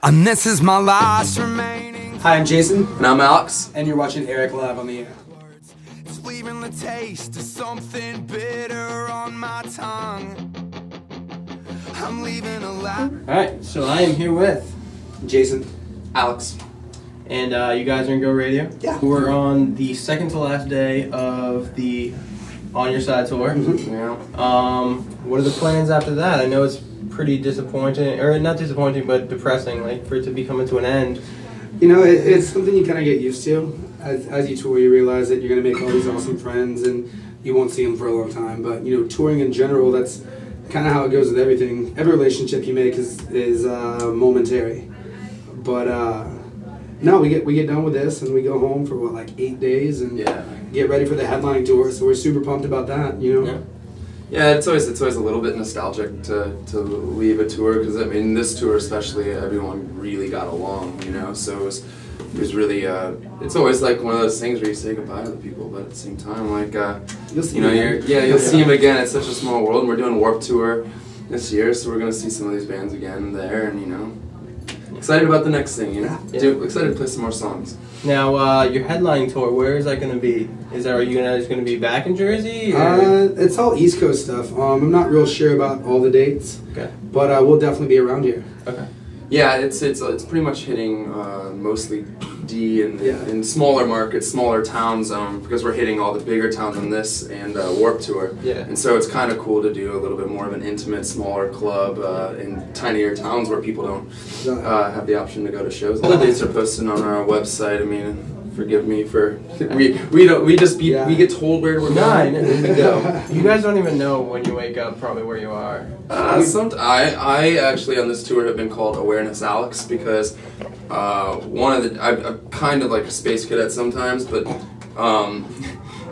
And this is my last remaining. Hi, I'm Jason. And I'm Alex. And you're watching Eric Live on the Air. It's leaving the taste of something bitter on my tongue. I'm leaving a lot. Alright, so I am here with Jason. Alex. and you guys are in Go Radio. Yeah. We're on the second to last day of the On Your Side tour. Mm-hmm. Yeah. What are the plans after that? I know it's pretty disappointing, or not disappointing, but depressing, like for it to be coming to an end. You know, it's something you kind of get used to. As you tour, you realize that you're going to make all these awesome friends and you won't see them for a long time. But, you know, touring in general, that's kind of how it goes with everything. Every relationship you make is momentary. But, no, we get done with this and we go home for, what, like 8 days and get ready for the headlining tour. So we're super pumped about that, you know? Yeah, it's always a little bit nostalgic to leave a tour, because I mean this tour especially, everyone really got along, you know. So it was really it's always like one of those things where you say goodbye to the people, but at the same time, like You'll see you'll see them again. It's such a small world, and we're doing Warped Tour this year, so we're gonna see some of these bands again there, and you know, excited about the next thing, you know. Excited to play some more songs. Now, your headlining tour, where is that going to be? Are you guys going to be back in Jersey? It's all East Coast stuff. I'm not real sure about all the dates, but we'll definitely be around here. Okay. Yeah, it's pretty much hitting mostly D and in smaller markets, smaller towns, because we're hitting all the bigger towns on this and Warped Tour. Yeah. And so it's kind of cool to do a little bit more of an intimate, smaller club in tinier towns where people don't have the option to go to shows. All the dates are posted on our website. I mean, forgive me for we get told where we're going and we go. You guys don't even know when you wake up probably where you are. I actually on this tour have been called Awareness Alex because I'm kind of like a space cadet sometimes, but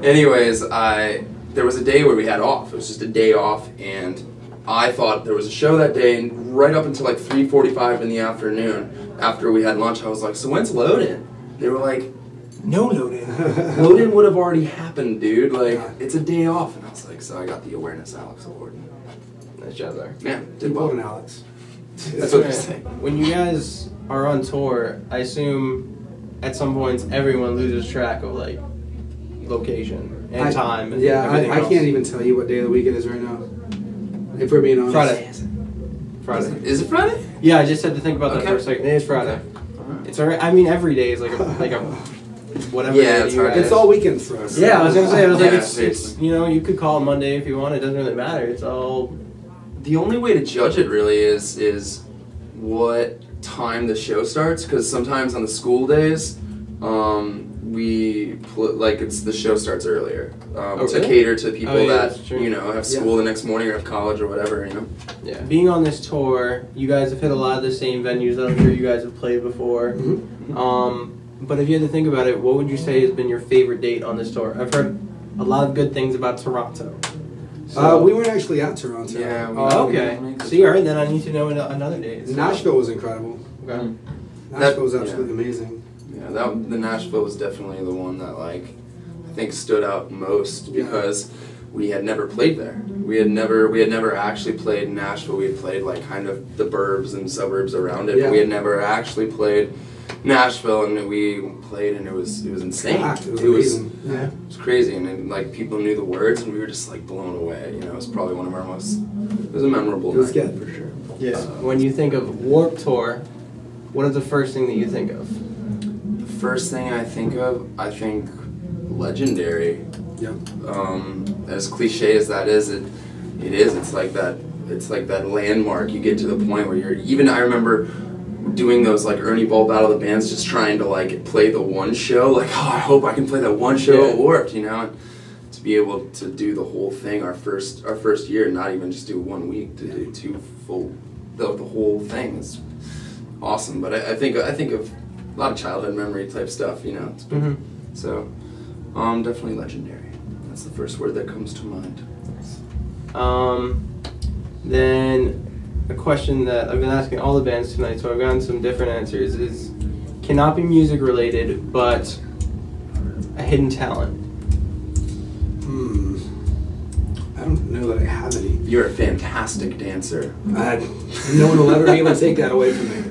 anyways, there was a day where we had off. It was just a day off, and I thought there was a show that day, and right up until like 3:45 in the afternoon after we had lunch, I was like, so when's load-in? They were like, no load-in. Load-in would have already happened, dude. Like, it's a day off. And I was like, so I got the Awareness Alex Award. Nice job there. Yeah, did Well well. done, Alex. That's what they say. When you guys are on tour, I assume at some points everyone loses track of like location and time. And everything I else. can't even tell you what day of the week it is right now. If we're being honest. Friday. Is it Friday? Yeah, I just had to think about that for a second. It is Friday. It's alright. I mean, every day is like a whatever. Yeah, day it's you hard. guys. It's all weekend for us. Yeah, I was gonna say. I was like, Yeah, it's you know, you could call it Monday if you want. It doesn't really matter. It's all. The only way to judge it really is what time the show starts, because sometimes on the school days, the show starts earlier to cater to people that you know have school the next morning or have college or whatever, you know. Yeah. Being on this tour, you guys have hit a lot of the same venues that I'm sure you guys have played before. Mm-hmm. But if you had to think about it, what would you say has been your favorite date on this tour? I've heard a lot of good things about Toronto. So, we weren't actually at Toronto. Yeah. Okay. See, alright, then I need to know another date. Nashville was incredible. Okay. Nashville was absolutely amazing. Yeah, the Nashville was definitely the one that I think stood out most because we had never played there. We had never actually played Nashville. We had played like kind of the burbs and suburbs around it. But we had never actually played Nashville, and we played, and it was insane. It was crazy, and like people knew the words, and we were just like blown away. You know, it was probably one of our most. It was a memorable night. It was good for sure. Yeah. When you think of Warped Tour, what is the first thing that you think of? The first thing I think of, I think legendary. Yep. As cliche as that is, it is. It's like that. It's like that landmark. You get to the point where I remember doing those like Ernie Ball Battle of the Bands, just trying to like play the one show. Like, oh, I hope I can play that one show at Warped, you know. And to be able to do the whole thing our first year, not even just do 1 week, to do the whole thing is awesome. But I think of a lot of childhood memory type stuff, you know. So, definitely legendary. That's the first word that comes to mind. Then a question that I've been asking all the bands tonight, so I've gotten some different answers, is cannot be music related, but a hidden talent. I don't know that I have any. You're a fantastic dancer. No one will ever be able to take that away from me.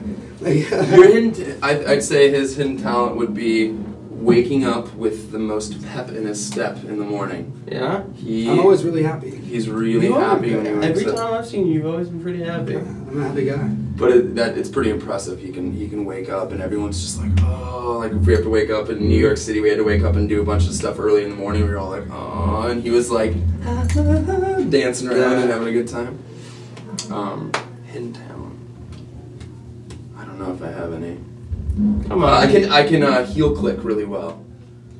Your hidden, I'd say his hidden talent would be waking up with the most pep in his step in the morning. Yeah? I'm always really happy. He's really happy when he wakes Every up. time I've seen you, you've always been pretty happy. I'm a happy guy. But it's pretty impressive. He can wake up and everyone's just like, oh, like if we have to wake up in New York City, we had to wake up and do a bunch of stuff early in the morning. We were all like, oh, and he was like dancing around and having a good time. Hidden talent. I don't know if I have any. Come on. I can heel click really well.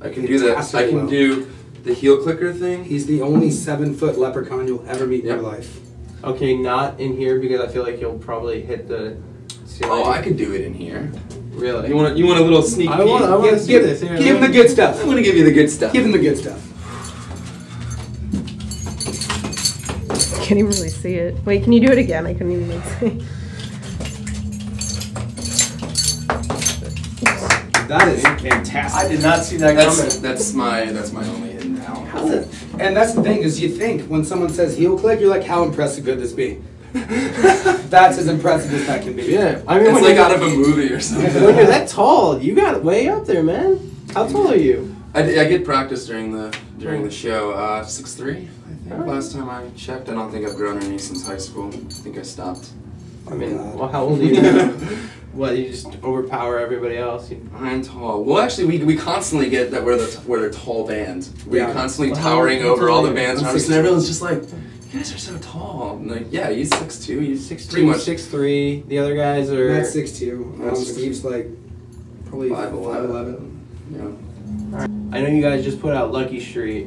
I can do that. I can do the heel clicker thing. He's the only 7-foot leprechaun you'll ever meet in your life. Okay, not in here because I feel like you'll probably hit the ceiling. Oh, I could do it in here. Really? You want a little sneak peek? I want to see this. Here, Give him the good stuff. I'm gonna give you the good stuff. Give him the good stuff. Can't even really see it. Wait, can you do it again? I couldn't even see. That is fantastic. I did not see that coming. That's my only hidden talent. And that's the thing is, you think when someone says heel click, you're like, how impressive could this be? That's as impressive as that can be. Yeah, I mean, It's like out of a movie or something. When you're that tall, you got it way up there, man. How tall are you? I get practice during the show. 6'3", I think. Last time I checked, I don't think I've grown any since high school. I think I stopped. I mean, well, how old are you now? What, you just overpower everybody else? I'm tall. Well, actually, we constantly get that we're the tall band. We're constantly towering how over all the tall are you? bands around us, and everyone's just like, "You guys are so tall." I'm like, yeah, he's 6'2". He's 6'2", pretty much 6'3". The other guys are. Matt's 6'2". Steve's like probably 5'11". Yeah. I know you guys just put out Lucky Street.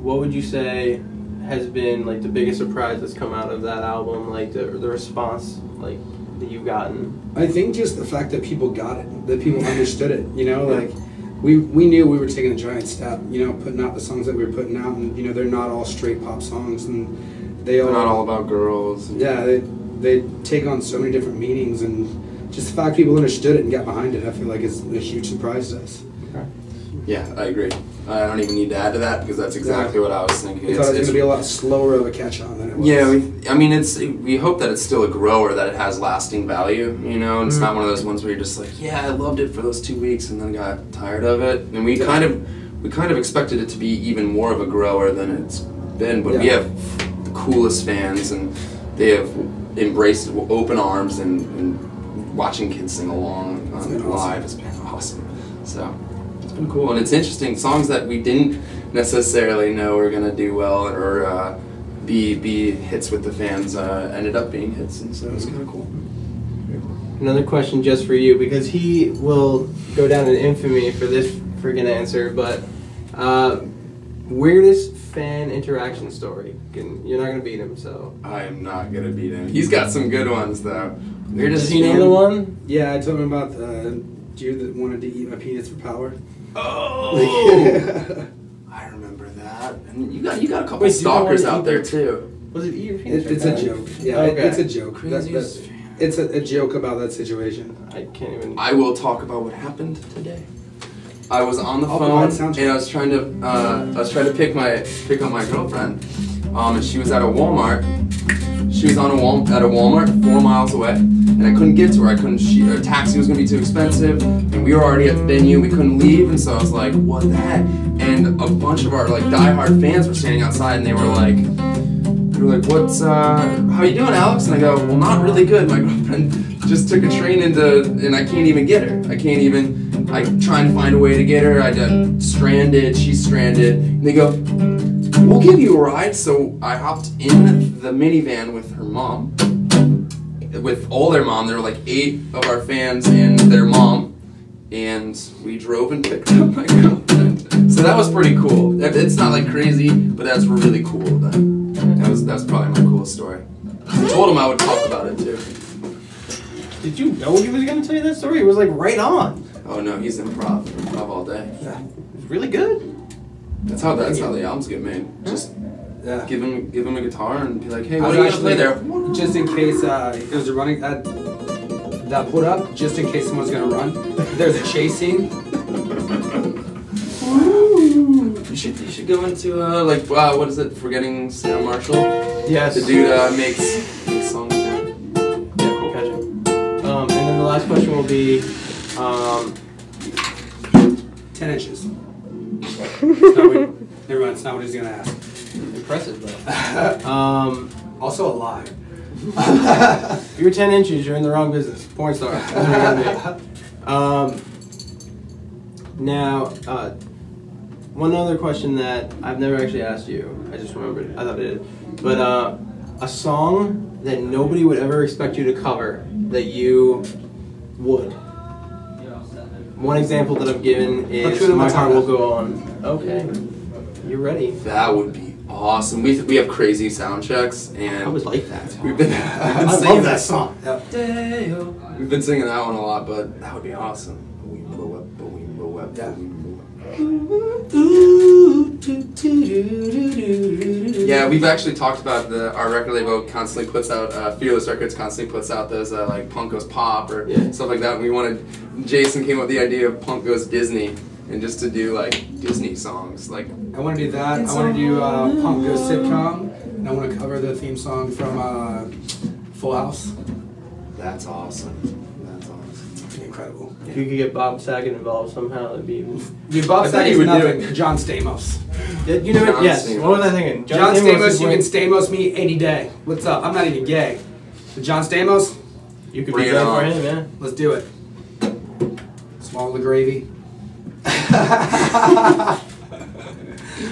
What would you say has been like the biggest surprise that's come out of that album? Like the response, like that you've gotten. I think just the fact that people got it, that people understood it. You know, like we knew we were taking a giant step. You know, putting out the songs that we were putting out, and you know they're not all straight pop songs, and they're not all about girls. Yeah, they take on so many different meanings, and just the fact people understood it and got behind it, I feel like is a huge surprise to us. Yeah, I agree. I don't even need to add to that because that's exactly what I was thinking. We thought it was going to be a lot slower of a catch-on than it was. Yeah, we hope that it's still a grower, that it has lasting value, you know, and it's not one of those ones where you're just like, yeah, I loved it for those 2 weeks and then got tired of it. And we kind of expected it to be even more of a grower than it's been, but we have the coolest fans, and they have embraced open arms, and watching kids sing along live has been awesome. So it's been cool, and it's interesting. Songs that we didn't necessarily know were gonna do well or be hits with the fans ended up being hits, and so it's kind of cool. Another question just for you, because he will go down in infamy for this freaking answer, but weirdest fan interaction story. You're not gonna beat him, so. I am not gonna beat him. He's got some good ones though. Does he know the one? Yeah, I told him about the dude that wanted to eat my penis for power. Oh, I remember that. And you got a couple stalkers out there too. Was it eat your penis? It's a joke. Yeah, okay. It's a joke. It's a joke about that situation. I can't even. I will talk about what happened today. I was on the phone and I was trying to pick up my girlfriend, and she was at a Walmart. She was at a Walmart 4 miles away, and I couldn't get to her. Her taxi was gonna be too expensive, and we were already at the venue. We couldn't leave, and so I was like, "What the heck?" And a bunch of our like diehard fans were standing outside, and they were like, "What's how you doing, Alex?" And I go, "Well, not really good. My girlfriend just took a train and I can't even get her. I'm trying to find a way to get her. I got stranded. She's stranded." And they go, "We'll give you a ride." So I hopped in the minivan with her mom, with all their mom. There were like 8 of our fans and their mom, and we drove and picked up my girlfriend. So that was pretty cool. It's not like crazy, but that's really cool. That's probably my coolest story. I told him I would talk about it too. Did you know he was going to tell you that story? It was like right on. Oh no, he's improv all day. Yeah, it's really good. That's how the albums get made. Just give him a guitar and be like, "Hey, what I are you was gonna play there?" Just in case it was running that put up, just in case someone's gonna run. There's a chase scene. You should go into what is it? Forgetting Sarah Marshall. Yes. The dude makes songs. Yeah, cool catching. And then the last question will be, 10 inches. Never mind, it's not what he's gonna ask. impressive though. Also a lie. If you're 10 inches, you're in the wrong business. Porn star. That's what you're gonna be. Now, one other question that I've never actually asked you. I just remembered. I thought I did. But a song that nobody would ever expect you to cover that you would. One example that I've given is My Heart Will Go On. Okay. You're ready. That would be awesome. We have crazy sound checks, and I would like that. we've been I love singing that song. Yep. We've been singing that one a lot, but that would be awesome. Yeah, we've actually talked about our record label constantly puts out Fearless Records constantly puts out those like Punk Goes Pop or stuff like that. And we wanted Jason came up with the idea of Punk Goes Disney and just to do like Disney songs. Like I want to do that. I want to do Punk Goes Sitcom, and I want to cover the theme song from Full House. that's awesome. That's awesome. It'd be incredible. If you could get Bob Saget involved somehow, that'd be. Dude, Bob I bet Saget's he would do nothing. John Stamos. You know, John yes. Stamos. What was I thinking? John Stamos, is you when- can Stamos me any day. What's up? I'm not even gay. But John Stamos, You could Bring be it good for on. him, yeah. let's do it. Swallow the gravy.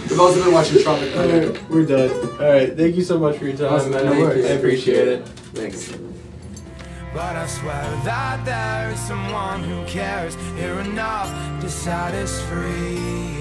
We've also been watching Tropic Thunder. Alright, we're done. Alright, thank you so much for your time, Awesome, man. no worries. I appreciate it. Thanks. But I swear that there is someone who cares here enough to set us free.